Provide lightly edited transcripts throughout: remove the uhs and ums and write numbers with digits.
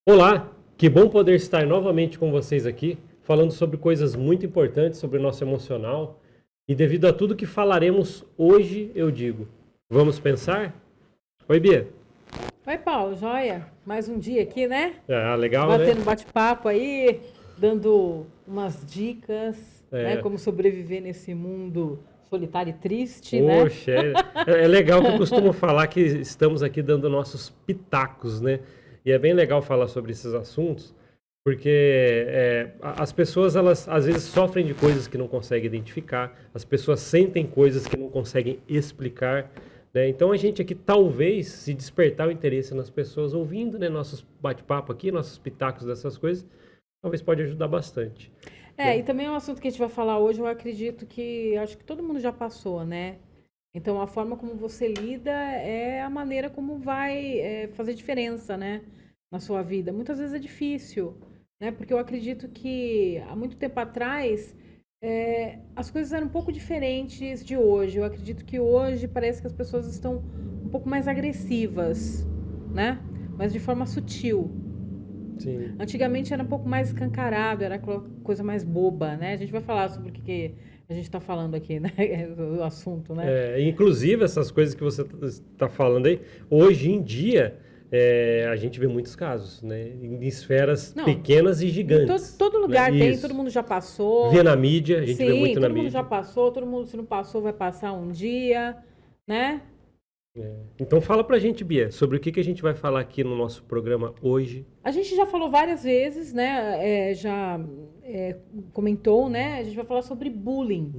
Olá, que bom poder estar novamente com vocês aqui, falando sobre coisas muito importantes sobre o nosso emocional. E devido a tudo que falaremos hoje, eu digo, vamos pensar? Oi, Bia. Oi, Paulo, joia? Mais um dia aqui, né? Legal, né? Batendo bate-papo aí, dando umas dicas, né? Como sobreviver nesse mundo solitário e triste, né? Poxa, é legal que eu costumo falar que estamos aqui dando nossos pitacos, né? E é bem legal falar sobre esses assuntos, porque as pessoas, elas às vezes sofrem de coisas que não conseguem identificar, as pessoas sentem coisas que não conseguem explicar, né? Então a gente aqui talvez, se despertar o interesse nas pessoas ouvindo, né, nossos bate-papo aqui, nossos pitacos dessas coisas, talvez pode ajudar bastante. E também é um assunto que a gente vai falar hoje, eu acredito que, acho que todo mundo já passou, né? Então, a forma como você lida é a maneira como vai fazer diferença, né? Na sua vida. Muitas vezes é difícil, né? Porque eu acredito que há muito tempo atrás as coisas eram um pouco diferentes de hoje. Eu acredito que hoje parece que as pessoas estão um pouco mais agressivas, né? Mas de forma sutil. Sim. Antigamente era um pouco mais escancarado, era aquela coisa mais boba, né? A gente vai falar sobre o que a gente está falando aqui, né? O assunto, né? Inclusive, essas coisas que você está falando aí, hoje em dia, a gente vê muitos casos, né? Em esferas Não, pequenas e em gigantes. todo Né? lugar tem, Isso. todo mundo já passou. Vê na mídia, a gente vê Sim, muito na todo mundo mídia. já passou, todo mundo, se não passou, vai passar um dia, né? Então fala pra gente, Bia, sobre o que a gente vai falar aqui no nosso programa hoje. A gente já falou várias vezes, né? Comentou, né? A gente vai falar sobre bullying.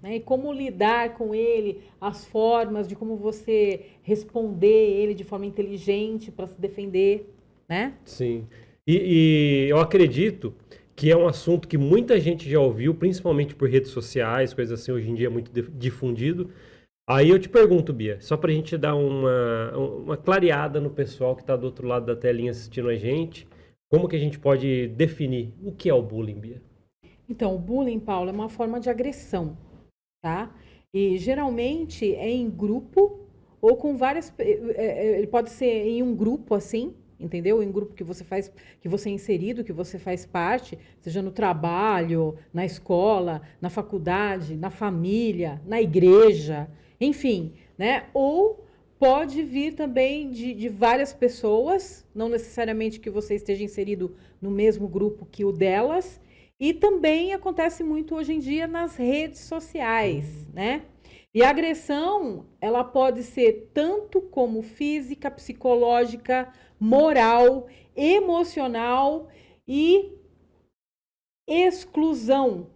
Né? E como lidar com ele, as formas de como você responder ele de forma inteligente para se defender, né? Sim. E eu acredito que é um assunto que muita gente já ouviu, principalmente por redes sociais, coisas assim, hoje em dia é muito difundido. Aí eu te pergunto, Bia, só para a gente dar uma clareada no pessoal que está do outro lado da telinha assistindo a gente, como que a gente pode definir o que é o bullying, Bia? Então, o bullying, Paulo, é uma forma de agressão, tá? E geralmente é em grupo ou com várias. Ele pode ser em um grupo assim, entendeu? Em um grupo que você faz, que você é inserido, que você faz parte, seja no trabalho, na escola, na faculdade, na família, na igreja, enfim, né? Ou pode vir também de várias pessoas, não necessariamente que você esteja inserido no mesmo grupo que o delas. E também acontece muito hoje em dia nas redes sociais, né? E a agressão, ela pode ser tanto como física, psicológica, moral, emocional e exclusão,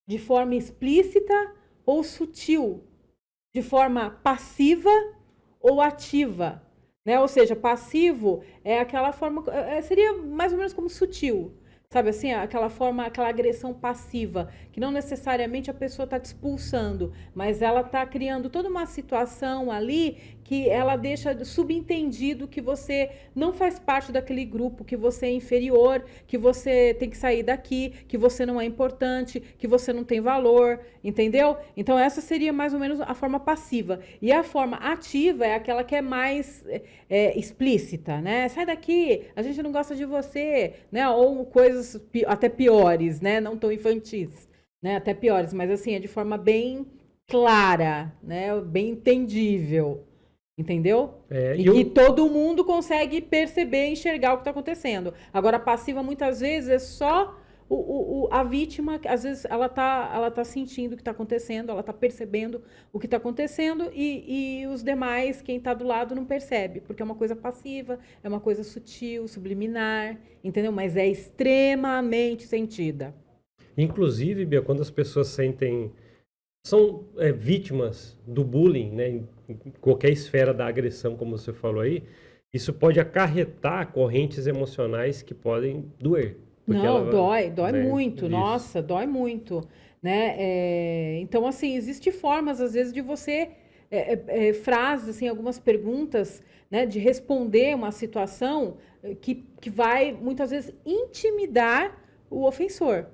de forma explícita ou sutil, de forma passiva ou ativa, né? Ou seja, passivo é aquela forma, seria mais ou menos como sutil. Sabe assim, aquela forma, aquela agressão passiva, que não necessariamente a pessoa está te expulsando, mas ela está criando toda uma situação ali que ela deixa subentendido que você não faz parte daquele grupo, que você é inferior, que você tem que sair daqui, que você não é importante, que você não tem valor, entendeu? Então essa seria mais ou menos a forma passiva. E a forma ativa é aquela que é mais explícita, né? Sai daqui, a gente não gosta de você, né? Ou coisas até piores, né? Não tão infantis, né? Até piores, mas assim, é de forma bem clara, né? Bem entendível. Entendeu? E que todo mundo consegue perceber, enxergar o que está acontecendo. Agora, a passiva, muitas vezes, é só a vítima, às vezes, ela tá sentindo o que está acontecendo, ela está percebendo o que está acontecendo e os demais, quem está do lado, não percebe, porque é uma coisa passiva, é uma coisa sutil, subliminar, entendeu? Mas é extremamente sentida. Inclusive, Bia, quando as pessoas são vítimas do bullying, né, em qualquer esfera da agressão, como você falou aí, isso pode acarretar correntes emocionais que podem doer. Não, dói né, muito, isso. nossa, dói muito, né? Então, assim, existe formas, às vezes, de você, frases, assim, algumas perguntas, né, de responder uma situação que vai, muitas vezes, intimidar o ofensor.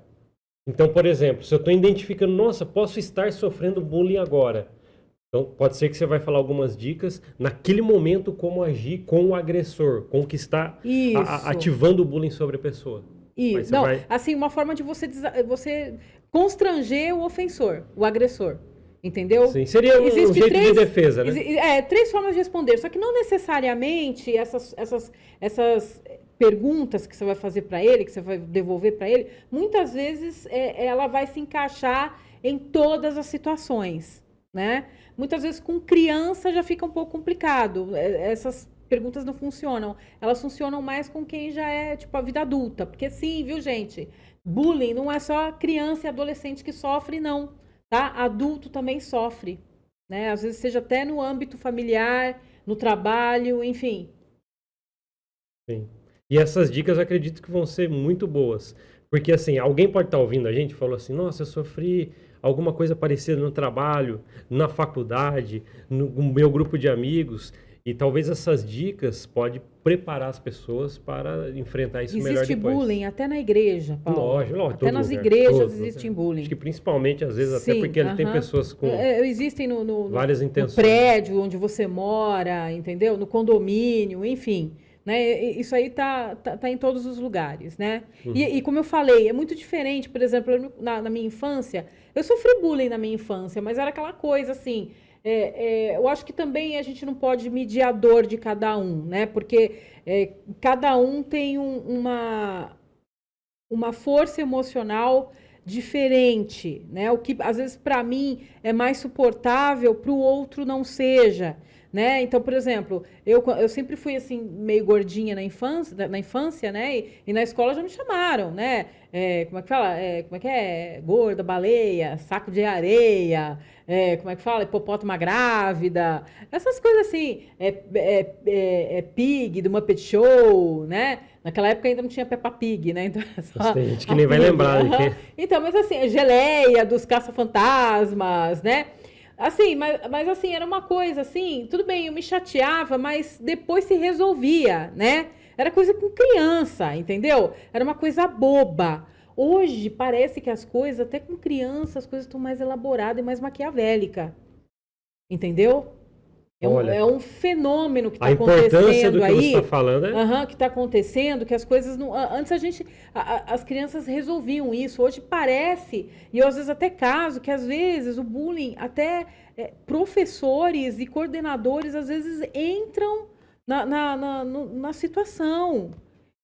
Então, por exemplo, se eu estou identificando, nossa, posso estar sofrendo bullying agora. Então, pode ser que você vai falar algumas dicas naquele momento como agir com o agressor, com o que está ativando o bullying sobre a pessoa. Isso. Não, assim, uma forma de você constranger o ofensor, o agressor. Entendeu? Sim, seria um jeito de defesa, né? 3 formas de responder, só que não necessariamente essas perguntas que você vai fazer para ele, que você vai devolver para ele, muitas vezes ela vai se encaixar em todas as situações, né? Muitas vezes com criança já fica um pouco complicado, essas perguntas não funcionam, elas funcionam mais com quem já é, tipo, a vida adulta, porque sim, viu, gente? Bullying não é só criança e adolescente que sofre, não. Tá? Adulto também sofre, né? Às vezes seja até no âmbito familiar, no trabalho, enfim. Sim. E essas dicas eu acredito que vão ser muito boas. Porque, assim, alguém pode estar ouvindo a gente e falou assim, nossa, eu sofri alguma coisa parecida no trabalho, na faculdade, no meu grupo de amigos. E talvez essas dicas podem preparar as pessoas para enfrentar isso melhor depois. Existe bullying até na igreja, Paulo. Lógico, até nas igrejas existe bullying. Acho que principalmente, às vezes, até porque ele tem pessoas com existem várias intenções. No prédio onde você mora, entendeu? No condomínio, enfim. Né? Isso aí tá em todos os lugares, né? E como eu falei, é muito diferente. Por exemplo, na minha infância, eu sofri bullying na minha infância, mas era aquela coisa assim... eu acho que também a gente não pode medir a dor de cada um, né? Porque cada um tem uma força emocional diferente, né? O que às vezes para mim é mais suportável, para o outro não seja, né? Então, por exemplo, eu sempre fui assim meio gordinha na infância, né? E na escola já me chamaram, né? Como é que fala? Como é que é? Gorda, baleia, saco de areia, como é que fala? Hipopótama grávida, essas coisas assim, Pig, do Muppet Show, né? Naquela época ainda não tinha Peppa Pig, né? Então, tem gente que nem vai lembrar. Então, mas assim, geleia dos caça-fantasmas, né? Assim, mas assim, era uma coisa assim, tudo bem, eu me chateava, mas depois se resolvia, né? Era coisa com criança, entendeu? Era uma coisa boba. Hoje parece que as coisas, até com criança, as coisas estão mais elaboradas e mais maquiavélicas. Entendeu? É um fenômeno que está acontecendo aí. A importância do que você está falando, que está acontecendo, que as coisas não... Antes as crianças resolviam isso. Hoje parece, e eu às vezes até caso, que às vezes o bullying, até professores e coordenadores, às vezes entram na situação.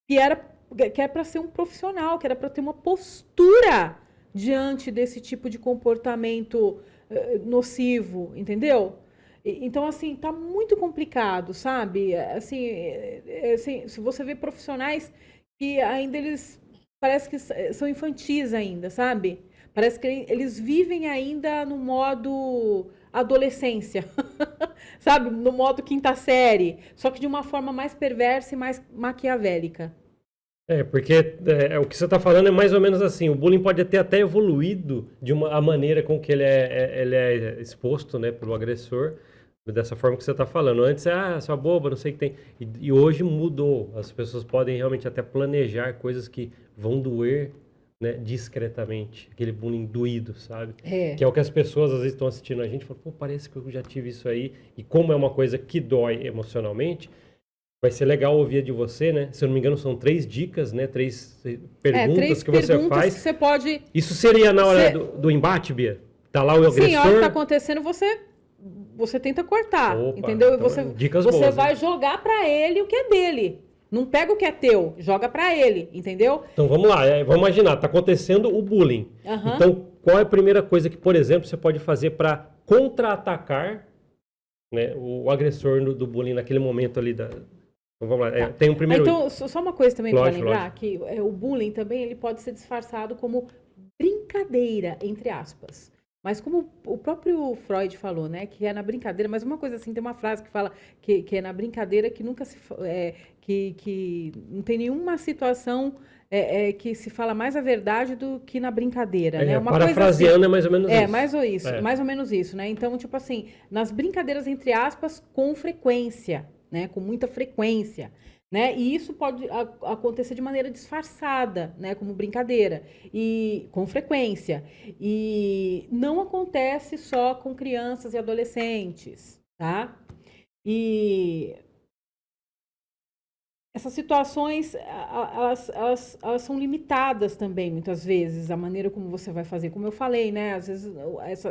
Que é para ser um profissional, que era para ter uma postura diante desse tipo de comportamento nocivo, entendeu? Então, assim, tá muito complicado, sabe? Assim, se você vê profissionais que ainda eles parece que são infantis ainda, sabe? Parece que eles vivem ainda no modo adolescência, sabe? No modo quinta série, só que de uma forma mais perversa e mais maquiavélica. Porque o que você está falando é mais ou menos assim, o bullying pode ter até evoluído de a maneira com que ele é exposto, né, pelo agressor, dessa forma que você está falando. Antes, sua boba, não sei o que tem. E hoje mudou. As pessoas podem realmente até planejar coisas que vão doer, né, discretamente. Aquele bullying doído, sabe? Que é o que as pessoas às vezes estão assistindo a gente e falam, pô, parece que eu já tive isso aí. E como é uma coisa que dói emocionalmente, vai ser legal ouvir de você, né? Se eu não me engano, são 3 dicas, né? 3 perguntas que você faz. Que você pode... Isso seria na hora do embate, Bia? Tá lá o agressor... Sim, a hora que tá acontecendo, você tenta cortar, entendeu? Então, você vai jogar para ele o que é dele. Não pega o que é teu, joga para ele, entendeu? Então vamos lá, vamos imaginar, tá acontecendo o bullying. Então, qual é a primeira coisa que, por exemplo, você pode fazer para contra-atacar, né, o agressor do bullying naquele momento ali da... Então vamos lá, tem um primeiro... Então, só uma coisa também para lembrar, que o bullying também ele pode ser disfarçado como brincadeira, entre aspas. Mas como o próprio Freud falou, né, que é na brincadeira, mas uma coisa assim, tem uma frase que fala que é na brincadeira que nunca se... que não tem nenhuma situação que se fala mais a verdade do que na brincadeira, né? Uma parafraseando coisa assim, é mais ou menos isso. Mais ou menos isso, né? Então, tipo assim, nas brincadeiras, entre aspas, com frequência, né? Com muita frequência. né? E isso pode acontecer de maneira disfarçada, né? Como brincadeira e com frequência. E não acontece só com crianças e adolescentes, tá? E essas situações, elas são limitadas também, muitas vezes, a maneira como você vai fazer. Como eu falei, né? Às vezes,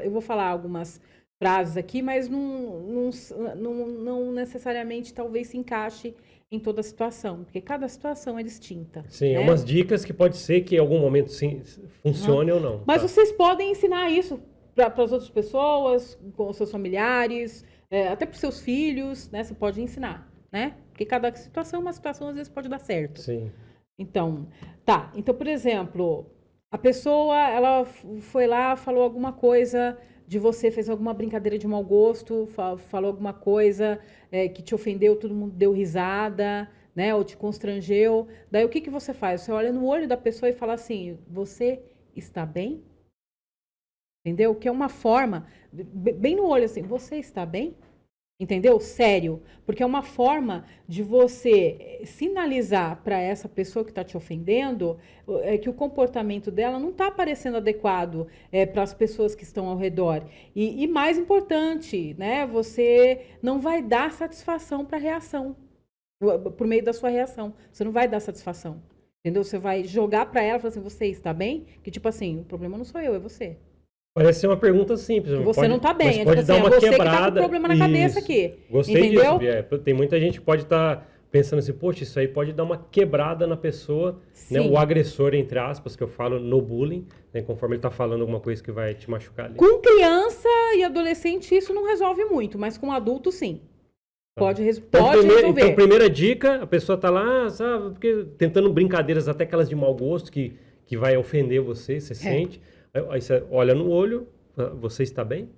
eu vou falar algumas frases aqui, mas não necessariamente talvez se encaixe em toda a situação, porque cada situação é distinta. Sim, né? umas dicas que pode ser que em algum momento sim, funcione ou não. Mas tá? vocês podem ensinar isso para as outras pessoas, com os seus familiares, até para os seus filhos, né? Você pode ensinar, né? Porque cada situação, uma situação às vezes pode dar certo. Sim. Então, tá. Então, por exemplo, a pessoa, ela foi lá, falou alguma coisa de você, fez alguma brincadeira de mau gosto, falou alguma coisa que te ofendeu, todo mundo deu risada, né? Ou te constrangeu. Daí, o que que você faz? Você olha no olho da pessoa e fala assim, você está bem? Entendeu? Que é uma forma, bem no olho assim, você está bem? Entendeu? Sério. Porque é uma forma de você sinalizar para essa pessoa que está te ofendendo que o comportamento dela não está parecendo adequado para as pessoas que estão ao redor. E mais importante, né? Você não vai dar satisfação para a reação, por meio da sua reação. Você não vai dar satisfação. Entendeu? Você vai jogar para ela e falar assim, você está bem? Que tipo assim, o problema não sou eu, é você. Parece ser uma pergunta simples. Você pode, não tá bem. Mas pode tipo dar assim, uma é você quebrada. que tá com problema na cabeça aqui. Gostei entendeu? disso, Bia. Tem muita gente que pode estar pensando assim, poxa, isso aí pode dar uma quebrada na pessoa, né? O agressor, entre aspas, que eu falo no bullying, né? Conforme ele tá falando alguma coisa que vai te machucar ali. Com criança e adolescente isso não resolve muito, mas com adulto sim. Pode resolver. Então, primeira dica, a pessoa tá lá, sabe, porque tentando brincadeiras até aquelas de mau gosto que vai ofender você sente. Aí você olha no olho, você está bem?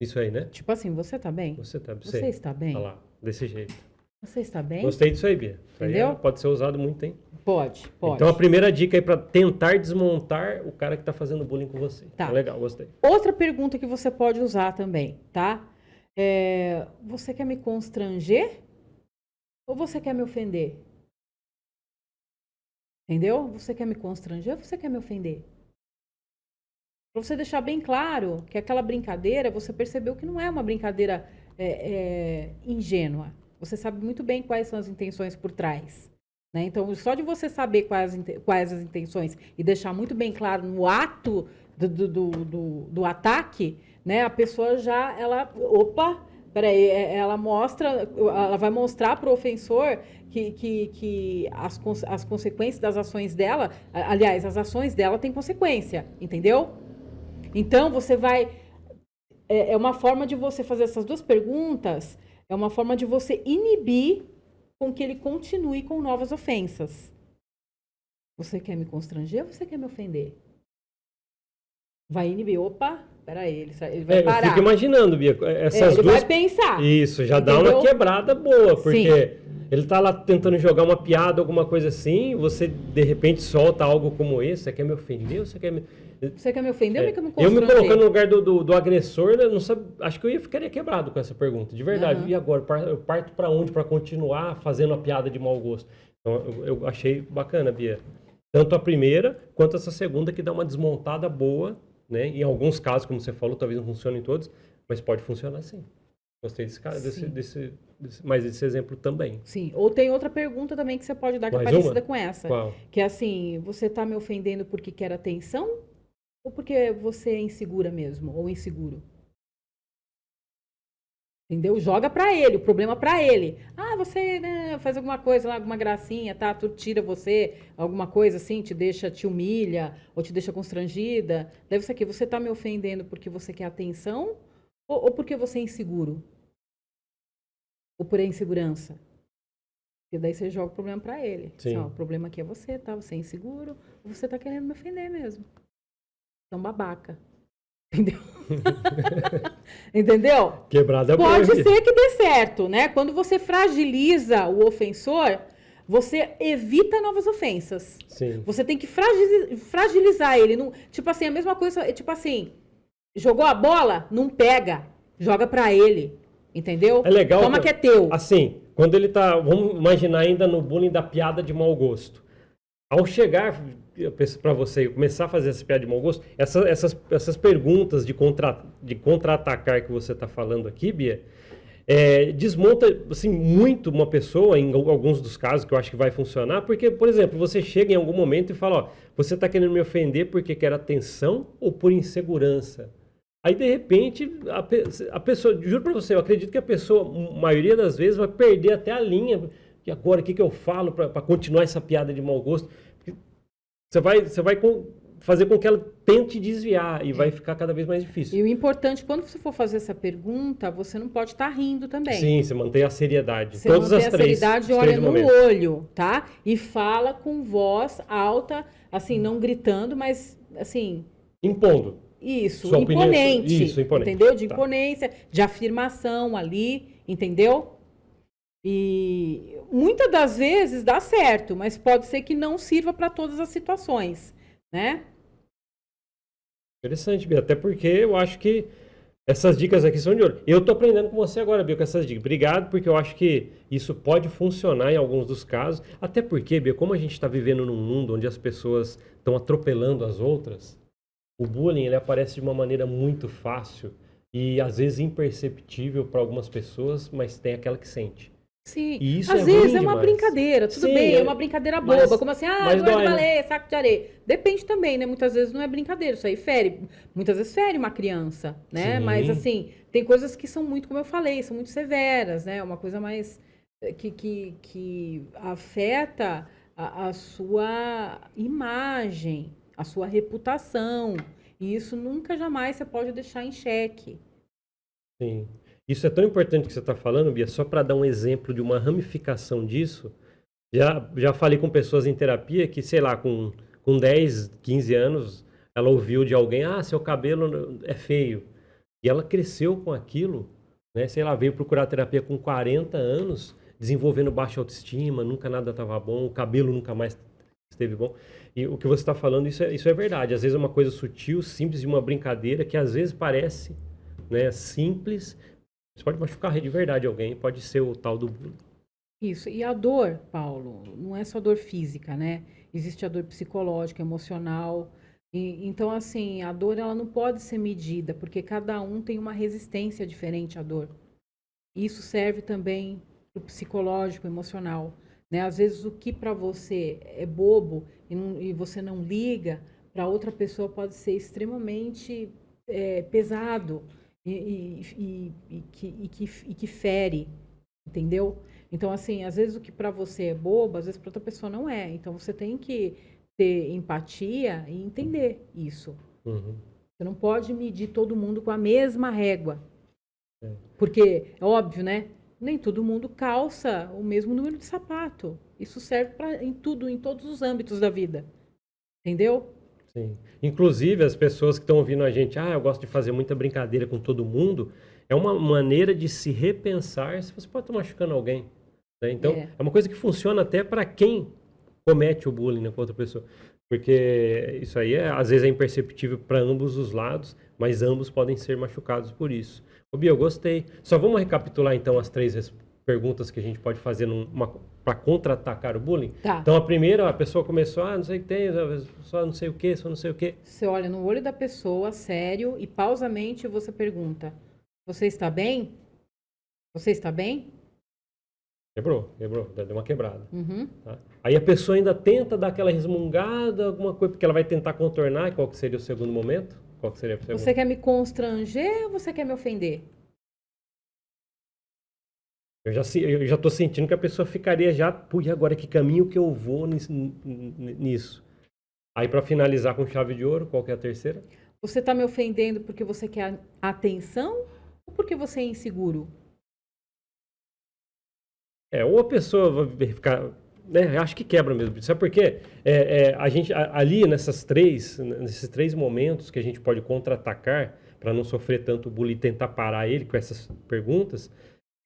Isso aí, né? Tipo assim, você tá bem? Você está bem? Olha lá, desse jeito. Você está bem? Gostei disso aí, Bia. Isso entendeu? Aí pode ser usado muito, hein? Pode. Então a primeira dica aí para tentar desmontar o cara que tá fazendo bullying com você. Tá. Legal, gostei. Outra pergunta que você pode usar também, tá? Você quer me constranger? Ou você quer me ofender? Entendeu? Você quer me constranger ou você quer me ofender? Para você deixar bem claro que aquela brincadeira, você percebeu que não é uma brincadeira ingênua. Você sabe muito bem quais são as intenções por trás. Né? Então, só de você saber quais as intenções e deixar muito bem claro no ato do ataque, né? A pessoa já, ela vai mostrar para o ofensor que as consequências das ações dela, aliás, as ações dela têm consequência, entendeu? Então, você vai... É uma forma de você fazer essas duas perguntas, é uma forma de você inibir com que ele continue com novas ofensas. Você quer me constranger ou você quer me ofender? Vai inibir. Opa, peraí, ele vai parar. Eu fico imaginando, Bia, essas duas... vai pensar. Isso, já entendeu? dá uma quebrada boa, porque Sim. ele tá lá tentando jogar uma piada, alguma coisa assim, você de repente solta algo como esse, você quer me ofender ou você quer me... Você quer me ofender ou quer me Eu constranger? me colocando no lugar do agressor, eu não sabe, acho que eu ficaria quebrado com essa pergunta, de verdade. Uhum. E agora, eu parto para onde para continuar fazendo a piada de mau gosto? Então, eu achei bacana, Bia. Tanto a primeira, quanto essa segunda, que dá uma desmontada boa, né? Em alguns casos, como você falou, talvez não funcione em todos, mas pode funcionar sim. Gostei desse exemplo também. Sim. Ou tem outra pergunta também que você pode dar, que é parecida com essa. Qual? Que é assim, você tá me ofendendo porque quer atenção? Ou porque você é insegura mesmo, ou inseguro? Entendeu? Joga pra ele, o problema pra ele. Ah, você faz alguma coisa lá, alguma gracinha, tá? Tu tira você, alguma coisa assim, te humilha, ou te deixa constrangida. Deve ser aqui, você tá me ofendendo porque você quer atenção, ou porque você é inseguro? Ou por insegurança? E daí você joga o problema pra ele. Sim. Assim, ó, o problema aqui é você, tá? Você é inseguro, ou você tá querendo me ofender mesmo. Então, babaca. Entendeu? Entendeu? Quebrada pode ser que dê certo, né? Quando você fragiliza o ofensor, você evita novas ofensas. Sim. Você tem que fragilizar ele. Não, tipo assim, a mesma coisa, tipo assim, jogou a bola, não pega, joga pra ele. Entendeu? É legal. Toma que é teu. Assim, quando ele tá, vamos imaginar ainda no bullying da piada de mau gosto. Ao chegar para você e começar a fazer essa piada de mau gosto, essas perguntas de contra-atacar que você está falando aqui, Bia, desmonta assim, muito uma pessoa, em alguns dos casos que eu acho que vai funcionar, porque, por exemplo, você chega em algum momento e fala, ó, você está querendo me ofender porque quer atenção ou por insegurança? Aí, de repente, a pessoa, juro para você, eu acredito que a pessoa, a maioria das vezes, vai perder até a linha. E agora, o que eu falo para continuar essa piada de mau gosto? Você vai fazer com que ela tente desviar e vai ficar cada vez mais difícil. E o importante, quando você for fazer essa pergunta, você não pode estar rindo também. Sim, você mantém a seriedade. Você mantém a seriedade, olha no olho, tá? E fala com voz alta, assim, não gritando, mas, assim... Impondo. Isso, imponente. Isso, imponente. Entendeu? De imponência, de afirmação ali, entendeu? E muitas das vezes dá certo, mas pode ser que não sirva para todas as situações, né? Interessante, Bia. Até porque eu acho que essas dicas aqui são de ouro. Eu tô aprendendo com você agora, Bia, com essas dicas. Obrigado, porque eu acho que isso pode funcionar em alguns dos casos. Até porque, Bia, como a gente está vivendo num mundo onde as pessoas estão atropelando as outras, o bullying ele aparece de uma maneira muito fácil e às vezes imperceptível para algumas pessoas, mas tem aquela que sente. Sim, e isso às vezes é uma brincadeira, tudo bem, é uma brincadeira boba, como assim, Eduardo Malê, saco de areia. Depende também, né? Muitas vezes não é brincadeira, isso aí fere, muitas vezes fere uma criança, né? Sim. Mas assim, tem coisas que são muito, como eu falei, são muito severas, né? Uma coisa mais que afeta a sua imagem, a sua reputação. E isso nunca, jamais você pode deixar em xeque. Sim. Isso é tão importante que você está falando, Bia, só para dar um exemplo de uma ramificação disso. Já falei com pessoas em terapia que, sei lá, com 10, 15 anos, ela ouviu de alguém, seu cabelo é feio. E ela cresceu com aquilo, né? Sei lá, veio procurar terapia com 40 anos, desenvolvendo baixa autoestima, nunca nada estava bom, o cabelo nunca mais esteve bom. E o que você está falando, isso é verdade. Às vezes é uma coisa sutil, simples, de uma brincadeira, que às vezes parece, né, simples. Você pode machucar de verdade alguém, pode ser o tal do bullying. Isso. E a dor, Paulo, não é só dor física, né? Existe a dor psicológica, emocional. Então, assim, a dor ela não pode ser medida, porque cada um tem uma resistência diferente à dor. Isso serve também para o psicológico, emocional. Né? Às vezes, o que para você é bobo e você não liga, para outra pessoa pode ser extremamente pesado. E que fere, entendeu? Então, assim, às vezes o que para você é bobo, às vezes para outra pessoa não é. Então, você tem que ter empatia e entender isso. Uhum. Você não pode medir todo mundo com a mesma régua. Porque, é óbvio, né? Nem todo mundo calça o mesmo número de sapato. Isso serve em tudo, em todos os âmbitos da vida. Entendeu? Sim. Inclusive, as pessoas que estão ouvindo a gente, eu gosto de fazer muita brincadeira com todo mundo, é uma maneira de se repensar se você pode estar machucando alguém. Né? Então, é uma coisa que funciona até para quem comete o bullying, né, com outra pessoa. Porque isso aí, às vezes, é imperceptível para ambos os lados, mas ambos podem ser machucados por isso. Ô, Bia, eu gostei. Só vamos recapitular, então, as 3 perguntas que a gente pode fazer para contra-atacar o bullying? Tá. Então, a primeira, a pessoa começou, não sei o que tem, só não sei o que, só não sei o que. Você olha no olho da pessoa, sério, e pausamente você pergunta, você está bem? Você está bem? Quebrou, deu uma quebrada. Uhum. Tá? Aí a pessoa ainda tenta dar aquela resmungada, alguma coisa, porque ela vai tentar contornar. Qual que seria o segundo momento? Qual que seria o segundo? Você quer me constranger ou você quer me ofender? Eu já estou sentindo que a pessoa ficaria e agora que caminho que eu vou nisso? Aí, para finalizar com chave de ouro, qual que é a terceira? Você está me ofendendo porque você quer atenção ou porque você é inseguro? Ou a pessoa vai ficar... Né, acho que quebra mesmo. Sabe por quê? A gente, ali, nesses 3 momentos que a gente pode contra-atacar, para não sofrer tanto bullying e tentar parar ele com essas perguntas,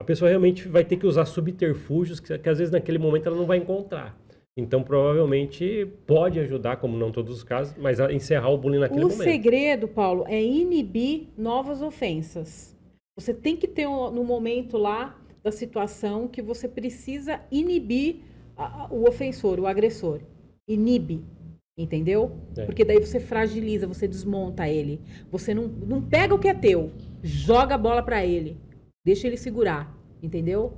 a pessoa realmente vai ter que usar subterfúgios que às vezes naquele momento ela não vai encontrar. Então, provavelmente, pode ajudar, como não todos os casos, mas a encerrar o bullying naquele momento. O segredo, Paulo, é inibir novas ofensas. Você tem que ter no momento lá da situação que você precisa inibir o ofensor, o agressor. Inibe, entendeu? Porque daí você fragiliza, você desmonta ele. Você não pega o que é teu, joga a bola para ele, deixa ele segurar, entendeu?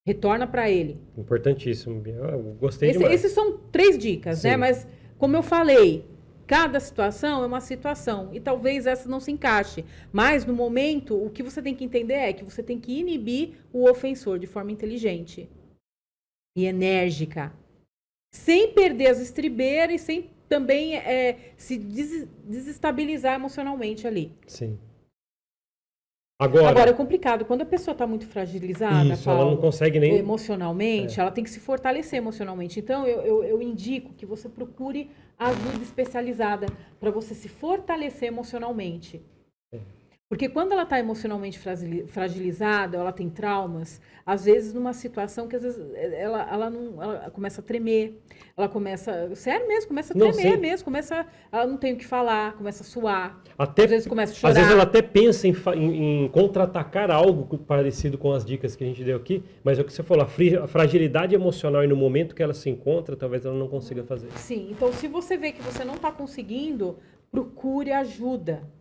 Retorna para ele. Importantíssimo, Bia. Eu gostei demais. Esses são 3 dicas, né? Mas, como eu falei, cada situação é uma situação. E talvez essa não se encaixe. Mas, no momento, o que você tem que entender é que você tem que inibir o ofensor de forma inteligente e enérgica. Sem perder as estribeiras e sem também se desestabilizar emocionalmente ali. Sim. Agora é complicado. Quando a pessoa está muito fragilizada, isso, Paulo, ela não consegue nem... emocionalmente, ela tem que se fortalecer emocionalmente. Então, eu indico que você procure ajuda especializada para você se fortalecer emocionalmente. Porque quando ela está emocionalmente fragilizada, ela tem traumas, às vezes numa situação que às vezes ela começa a tremer, ela começa, sério mesmo, começa a tremer mesmo, ela não tem o que falar, começa a suar, às vezes começa a chorar. Às vezes ela até pensa em contra-atacar algo parecido com as dicas que a gente deu aqui, mas é o que você falou, a fragilidade emocional e no momento que ela se encontra, talvez ela não consiga fazer. Sim, então se você vê que você não está conseguindo, procure ajuda.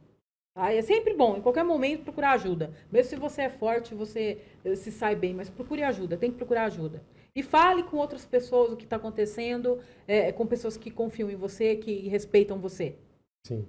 É sempre bom, em qualquer momento, procurar ajuda. Mesmo se você é forte, você se sai bem, mas procure ajuda, tem que procurar ajuda. E fale com outras pessoas o que está acontecendo, com pessoas que confiam em você, que respeitam você. Sim.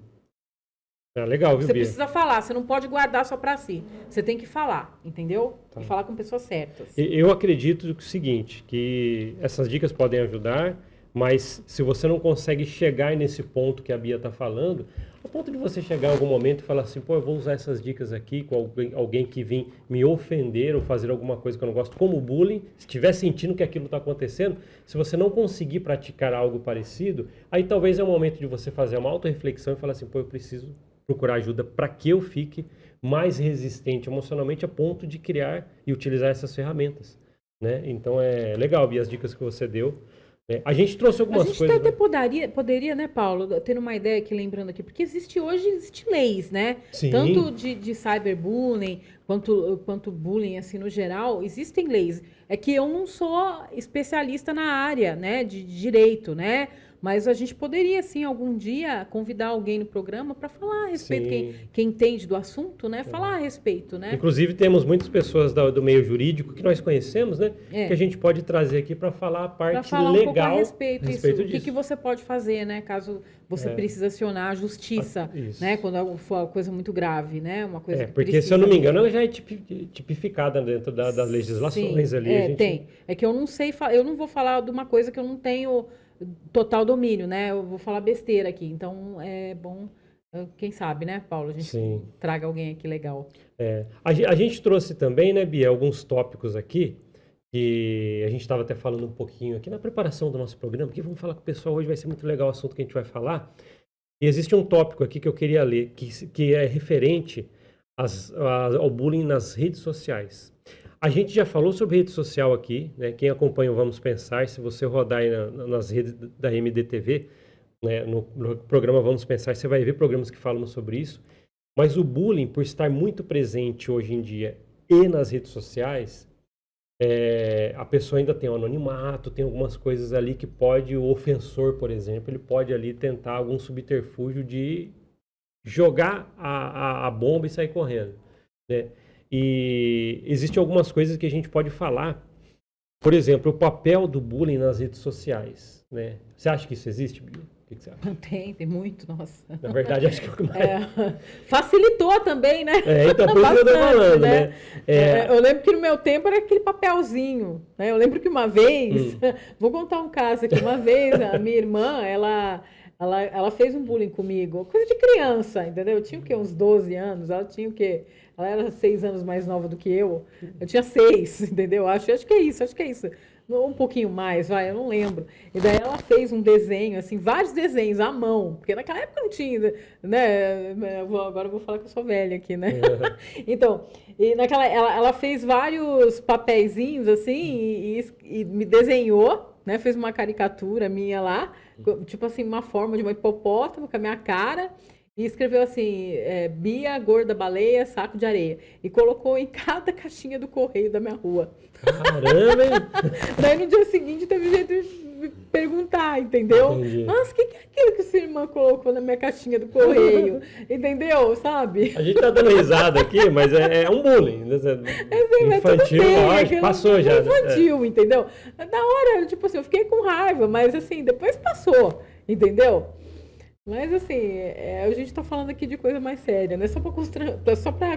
Legal, viu, Você Bia? precisa falar, você não pode guardar só para si. Você tem que falar, entendeu? E falar com pessoas certas. Eu acredito o seguinte, que essas dicas podem ajudar, mas se você não consegue chegar nesse ponto que a Bia está falando, ao ponto de você chegar em algum momento e falar assim, pô, eu vou usar essas dicas aqui com alguém que vem me ofender ou fazer alguma coisa que eu não gosto, como bullying, se estiver sentindo que aquilo está acontecendo, se você não conseguir praticar algo parecido, aí talvez é o momento de você fazer uma autorreflexão e falar assim, pô, eu preciso procurar ajuda para que eu fique mais resistente emocionalmente a ponto de criar e utilizar essas ferramentas, né? Então é legal, Bia, as dicas que você deu. A gente trouxe algumas coisas... A gente até poderia, né, Paulo, ter uma ideia aqui, lembrando aqui, porque existe leis, né? Sim. Tanto de cyberbullying, quanto bullying, assim, no geral, existem leis. É que eu não sou especialista na área, né, de direito, né? Mas a gente poderia, sim, algum dia convidar alguém no programa para falar a respeito, quem entende do assunto, né? Falar a respeito, né? Inclusive, temos muitas pessoas do meio jurídico que nós conhecemos, né? Que a gente pode trazer aqui para falar a parte legal. Para falar um pouco a respeito disso. O que você pode fazer, né? Caso você precise acionar a justiça, né? Quando for uma coisa muito grave, né? Uma coisa porque, se eu não me engano, ela já é tipificada dentro das legislações. Sim, ali. Tem. É que eu não sei, eu não vou falar de uma coisa que eu não tenho total domínio, né? Eu vou falar besteira aqui. Então, é bom, quem sabe, né, Paulo? A gente traga alguém aqui legal. A gente trouxe também, né, Bia, alguns tópicos aqui, que a gente estava até falando um pouquinho aqui na preparação do nosso programa, que vamos falar com o pessoal hoje, vai ser muito legal o assunto que a gente vai falar. E existe um tópico aqui que eu queria ler, que é referente ao bullying nas redes sociais. A gente já falou sobre rede social aqui, né? Quem acompanha o Vamos Pensar, se você rodar aí nas redes da MDTV, né? No programa Vamos Pensar, você vai ver programas que falam sobre isso. Mas o bullying, por estar muito presente hoje em dia e nas redes sociais, a pessoa ainda tem um anonimato, tem algumas coisas ali que o ofensor, por exemplo, ele pode ali tentar algum subterfúgio de jogar a bomba e sair correndo, né? E existem algumas coisas que a gente pode falar. Por exemplo, o papel do bullying nas redes sociais, né? Você acha que isso existe, Bia? O que você acha? Tem muito, nossa. Na verdade, acho que é o que mais... Facilitou também, né? Então, por isso que eu tô falando, né? Eu lembro que no meu tempo era aquele papelzinho, né? Eu lembro que uma vez, vou contar um caso aqui, uma vez a minha irmã, ela fez um bullying comigo, coisa de criança, entendeu? Eu tinha o quê? Uns 12 anos, ela tinha o quê? Ela era 6 anos mais nova do que eu tinha 6, entendeu? Acho que é isso. Um pouquinho mais, eu não lembro. E daí ela fez um desenho, assim, vários desenhos à mão, porque naquela época não tinha, né? Agora eu vou falar que eu sou velha aqui, né? Então, ela fez vários papeizinhos, assim, e me desenhou, né? Fez uma caricatura minha lá, tipo assim, uma forma de uma hipopótamo com a minha cara. e escreveu assim, Bia, gorda, baleia, saco de areia. E colocou em cada caixinha do correio da minha rua. Caramba, hein? Daí no dia seguinte teve jeito de me perguntar, entendeu? Entendi. Nossa, o que é aquilo que sua irmã colocou na minha caixinha do correio? Entendeu? Sabe? A gente tá dando risada aqui, mas é um bullying. Né? Infantil, lógico, passou já. Infantil, entendeu? Da hora, tipo assim, eu fiquei com raiva, mas assim, depois passou, entendeu? Mas assim, a gente tá falando aqui de coisa mais séria, né? Só pra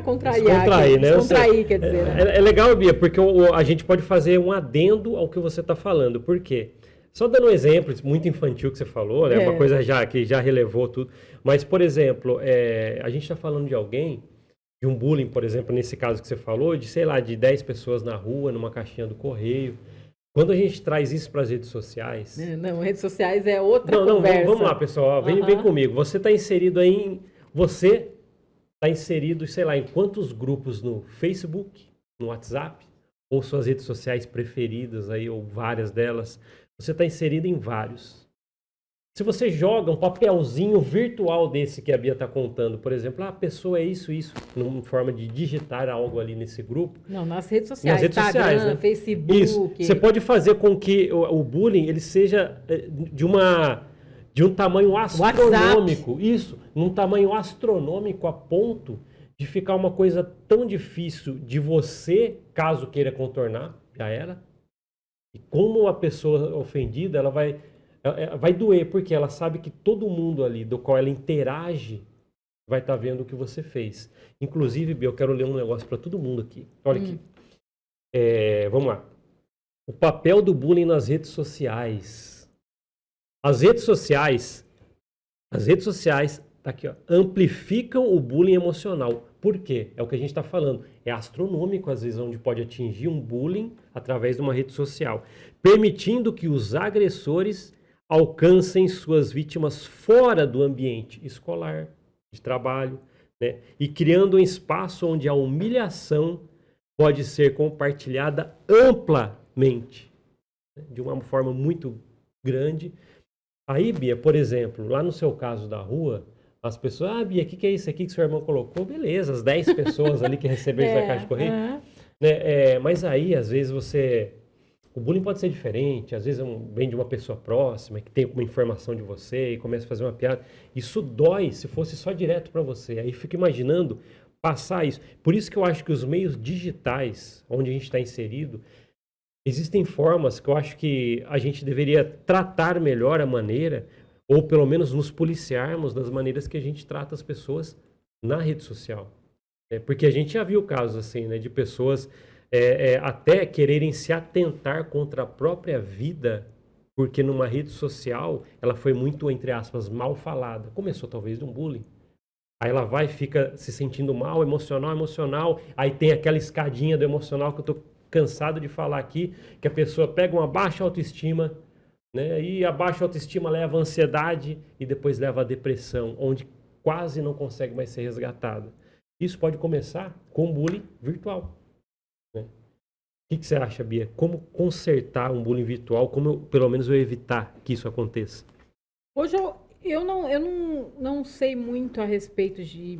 contrariar. Descontrair, né? Descontrair, quer dizer. Né? É legal, Bia, porque a gente pode fazer um adendo ao que você tá falando. Por quê? Só dando um exemplo, muito infantil que você falou, né? Uma coisa que já relevou tudo. Mas, por exemplo, a gente está falando de alguém, de um bullying, por exemplo, nesse caso que você falou, de, sei lá, de 10 pessoas na rua, numa caixinha do correio. Quando a gente traz isso para as redes sociais... Não, redes sociais é outra conversa. Vamos lá, pessoal. Vem comigo. Você está inserido aí Você está inserido, sei lá, em quantos grupos no Facebook, no WhatsApp, ou suas redes sociais preferidas aí, ou várias delas. Você está inserido em vários. Se você joga um papelzinho virtual desse que a Bia está contando, por exemplo, a pessoa é isso, numa forma de digitar algo ali nesse grupo. Não, nas redes sociais. Nas redes Instagram, sociais, né? Facebook. Isso. Você pode fazer com que o bullying ele seja de um tamanho astronômico. WhatsApp. Isso, num tamanho astronômico a ponto de ficar uma coisa tão difícil de você, caso queira contornar, já era. E como a pessoa ofendida, ela vai doer, porque ela sabe que todo mundo ali do qual ela interage vai estar vendo o que você fez. Inclusive, Bia, eu quero ler um negócio para todo mundo aqui. Olha aqui. Vamos lá. O papel do bullying nas redes sociais. As redes sociais, tá aqui, ó, amplificam o bullying emocional. Por quê? É o que a gente está falando. É astronômico, às vezes, onde pode atingir um bullying através de uma rede social, permitindo que os agressores alcancem suas vítimas fora do ambiente escolar, de trabalho, né? E criando um espaço onde a humilhação pode ser compartilhada amplamente, né? De uma forma muito grande. Aí, Bia, por exemplo, lá no seu caso da rua, as pessoas, Bia, o que é isso aqui que seu irmão colocou? Beleza, as 10 pessoas ali que receberam isso da caixa de correio. Né? Mas aí, às vezes, o bullying pode ser diferente, às vezes vem de uma pessoa próxima, que tem uma informação de você e começa a fazer uma piada. Isso dói se fosse só direto para você. Aí fica imaginando passar isso. Por isso que eu acho que os meios digitais, onde a gente está inserido, existem formas que eu acho que a gente deveria tratar melhor a maneira, ou pelo menos nos policiarmos das maneiras que a gente trata as pessoas na rede social. Porque a gente já viu casos assim, né, de pessoas até quererem se atentar contra a própria vida, porque numa rede social ela foi muito, entre aspas, mal falada. Começou talvez de um bullying. Aí ela vai e fica se sentindo mal, emocional. Aí tem aquela escadinha do emocional que eu tô cansado de falar aqui, que a pessoa pega uma baixa autoestima, né? E a baixa autoestima leva à ansiedade e depois leva à depressão, onde quase não consegue mais ser resgatada. Isso pode começar com bullying virtual. Né? O que você acha, Bia? Como consertar um bullying virtual? Como pelo menos eu evitar que isso aconteça? Hoje eu não sei muito a respeito de...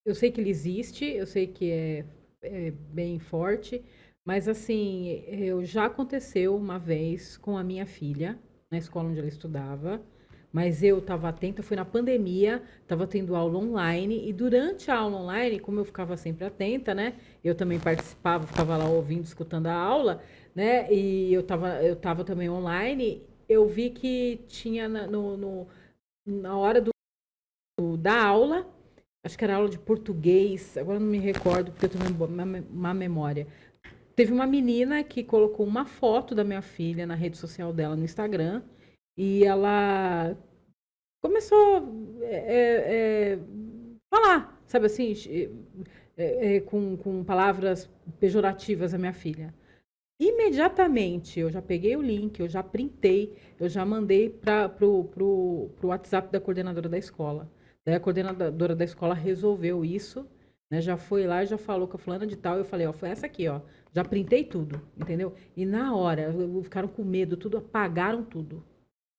Eu sei que ele existe, eu sei que é bem forte, mas assim, já aconteceu uma vez com a minha filha, na escola onde ela estudava, mas eu estava atenta, foi na pandemia, estava tendo aula online, e durante a aula online, como eu ficava sempre atenta, né, eu também participava, ficava lá ouvindo, escutando a aula, né, e eu tava também online, eu vi que tinha na hora da aula, acho que era aula de português, agora não me recordo, porque eu tenho uma memória. Teve uma menina que colocou uma foto da minha filha na rede social dela, no Instagram, e ela começou a falar, sabe assim, com palavras pejorativas à minha filha. Imediatamente, eu já peguei o link, eu já printei, eu já mandei pro WhatsApp da coordenadora da escola. Daí a coordenadora da escola resolveu isso, né, já foi lá e já falou com a fulana de tal, eu falei, ó, foi essa aqui, ó, já printei tudo, entendeu? E na hora, ficaram com medo, apagaram tudo,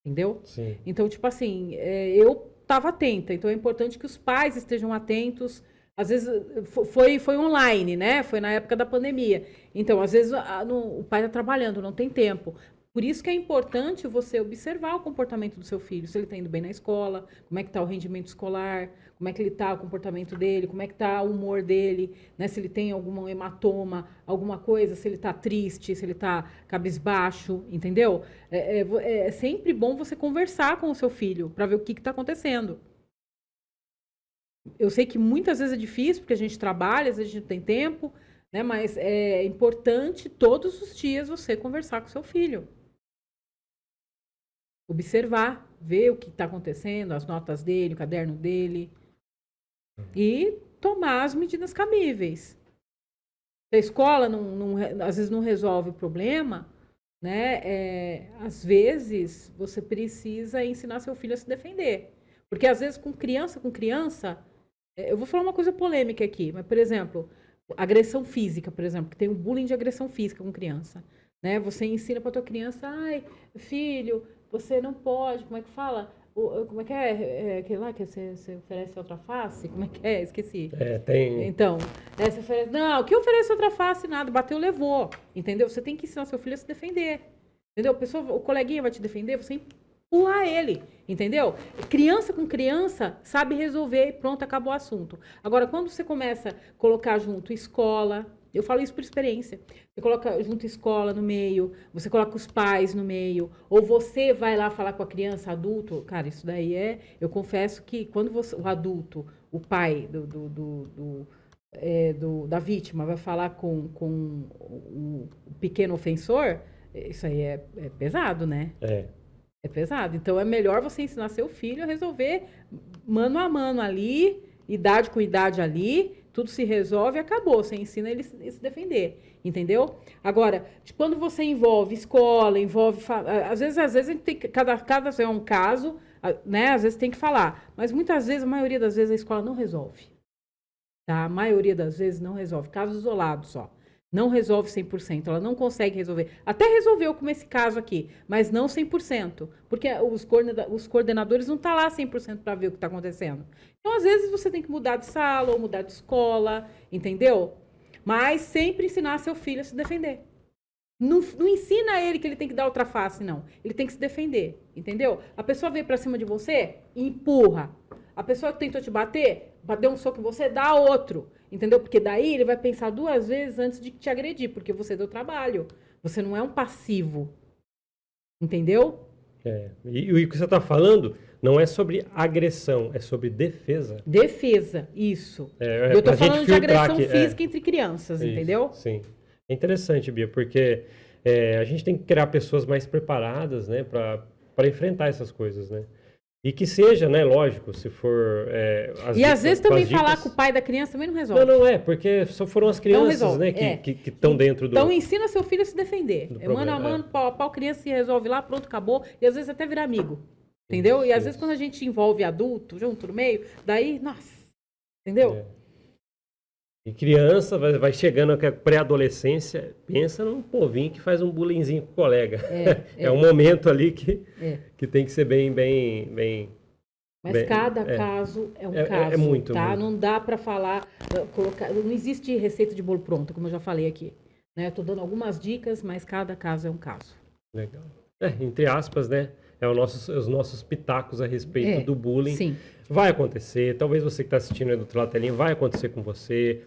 entendeu? Sim. Então, tipo assim, eu estava atenta. Então, é importante que os pais estejam atentos. Às vezes, foi online, né? Foi na época da pandemia. Então, às vezes, o pai está trabalhando, não tem tempo. Por isso que é importante você observar o comportamento do seu filho, se ele está indo bem na escola, como é que está o rendimento escolar, como é que ele está, o comportamento dele, como é que está o humor dele, né? Se ele tem algum hematoma, alguma coisa, se ele está triste, se ele está cabisbaixo, entendeu? É sempre bom você conversar com o seu filho para ver o que está acontecendo. Eu sei que muitas vezes é difícil, porque a gente trabalha, às vezes a gente não tem tempo, né? Mas é importante todos os dias você conversar com o seu filho. Observar, ver o que está acontecendo, as notas dele, o caderno dele. E tomar as medidas cabíveis. Se a escola às vezes não resolve o problema, né? Às vezes você precisa ensinar seu filho a se defender. Porque às vezes com criança, eu vou falar uma coisa polêmica aqui, mas, por exemplo, agressão física, por exemplo, que tem um bullying de agressão física com criança. Né? Você ensina para tua criança, ai, filho, você não pode, como é que fala? Como é que é? Aquele lá que você oferece outra face? Como é que é? Esqueci. Tem... Então, você oferece... Não, o que oferece outra face? Nada, bateu, levou. Entendeu? Você tem que ensinar seu filho a se defender. Entendeu? O coleguinha vai te defender, você empurrar ele. Entendeu? Criança com criança sabe resolver e pronto, acabou o assunto. Agora, quando você começa a colocar junto escola... Eu falo isso por experiência. Você coloca junto escola no meio, você coloca os pais no meio, ou você vai lá falar com a criança, adulto. Cara, isso daí eu confesso que quando o adulto, o pai da vítima vai falar com o pequeno ofensor, isso aí é pesado, né? É pesado. Então é melhor você ensinar seu filho a resolver mano a mano ali, idade com idade ali. Tudo se resolve e acabou. Você ensina ele a se defender, entendeu? Agora, quando você envolve escola, às vezes a gente tem que, cada é um caso, né? Às vezes tem que falar. Mas muitas vezes, a maioria das vezes, a escola não resolve. Tá? A maioria das vezes não resolve. Casos isolados só. Não resolve 100%. Ela não consegue resolver. Até resolveu como esse caso aqui, mas não 100%. Porque os coordenadores não estão lá 100% para ver o que está acontecendo. Então, às vezes, você tem que mudar de sala ou mudar de escola, entendeu? Mas sempre ensinar seu filho a se defender. Não ensina ele que ele tem que dar outra face, não. Ele tem que se defender, entendeu? A pessoa veio para cima de você, empurra. A pessoa que tentou te bater, deu um soco em você, dá outro. Entendeu? Porque daí ele vai pensar 2 vezes antes de te agredir, porque você deu trabalho. Você não é um passivo. Entendeu? E o que você está falando não é sobre agressão, é sobre defesa. Defesa, isso. Eu estou falando de agressão física entre crianças, isso, entendeu? Sim. É interessante, Bia, porque a gente tem que criar pessoas mais preparadas, né, para enfrentar essas coisas, né? E que seja, né, lógico, se for... às vezes também falar com o pai da criança também não resolve. Não, porque só foram as crianças, né, que estão dentro do... Então ensina seu filho a se defender. Mano a mano, pau a pau, criança se resolve lá, pronto, acabou. E às vezes até virar amigo. Entendeu? E às vezes quando a gente envolve adulto junto no meio, daí, nossa, entendeu? E criança vai chegando com a pré-adolescência, pensa num povinho que faz um bullyingzinho com o colega. É um momento ali que tem que ser bem... Mas cada caso é um caso, muito, tá? Muito. Não dá para falar, não existe receita de bolo pronta, como eu já falei aqui. Né? Eu tô dando algumas dicas, mas cada caso é um caso. Legal. Entre aspas, né? Os nossos pitacos a respeito do bullying. Sim. Vai acontecer, talvez você que está assistindo aí do outro lado da telinha, vai acontecer com você.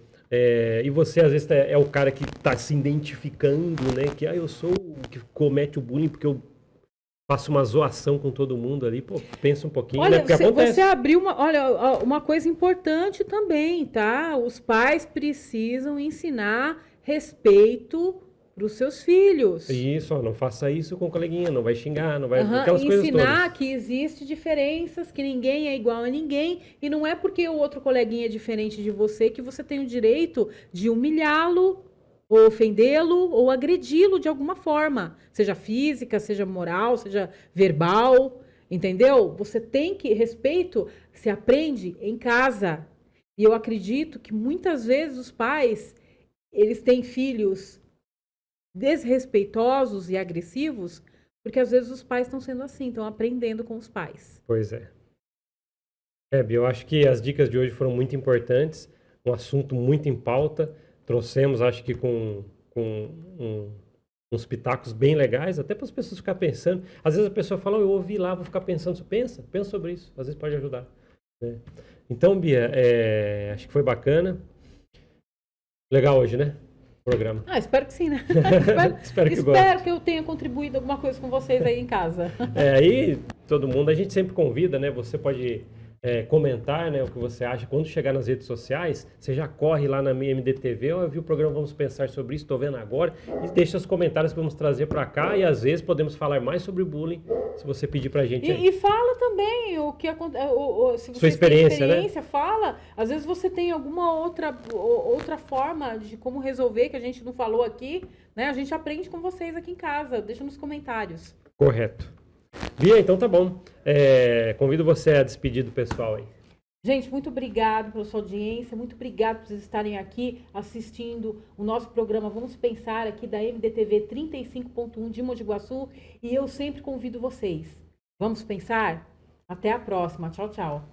E você, às vezes, é o cara que está se identificando, né? Que eu sou o que comete o bullying porque eu faço uma zoação com todo mundo ali. Pô, pensa um pouquinho, olha, né? Porque acontece. Você abriu uma coisa importante também, tá? Os pais precisam ensinar respeito para os seus filhos. Isso, não faça isso com o coleguinha, não vai xingar, não vai... Aquelas coisas todas. Ensinar que existem diferenças, que ninguém é igual a ninguém, e não é porque o outro coleguinha é diferente de você que você tem o direito de humilhá-lo, ou ofendê-lo, ou agredi-lo de alguma forma, seja física, seja moral, seja verbal, entendeu? Você tem que... Respeito se aprende em casa. E eu acredito que muitas vezes os pais, eles têm filhos desrespeitosos e agressivos, porque às vezes os pais estão sendo assim, estão aprendendo com os pais. Pois é. Bia, eu acho que as dicas de hoje foram muito importantes, um assunto muito em pauta. Trouxemos, acho que com uns pitacos bem legais, até para as pessoas ficar pensando. Às vezes a pessoa fala, eu ouvi lá, vou ficar pensando. Pensa sobre isso, às vezes pode ajudar, né? Então, Bia, acho que foi bacana. Legal hoje, né? O programa. Espero que sim, né? Espero que eu tenha contribuído alguma coisa com vocês aí em casa. Aí, todo mundo, a gente sempre convida, né? Você pode comentar, né, o que você acha. Quando chegar nas redes sociais, você já corre lá na minha MDTV, eu vi o programa Vamos Pensar Sobre Isso, estou vendo agora, e deixa os comentários que vamos trazer para cá, e às vezes podemos falar mais sobre bullying, se você pedir pra gente. E fala também o que se você Sua experiência, tem né? Fala. Às vezes você tem alguma outra forma de como resolver que a gente não falou aqui, né? A gente aprende com vocês aqui em casa. Deixa nos comentários. Correto. Bia, então tá bom. Convido você a despedir do pessoal aí. Gente, muito obrigado pela sua audiência, muito obrigado por vocês estarem aqui assistindo o nosso programa Vamos Pensar aqui da MDTV 35.1 de Mogi Guaçu, e eu sempre convido vocês. Vamos pensar? Até a próxima. Tchau, tchau.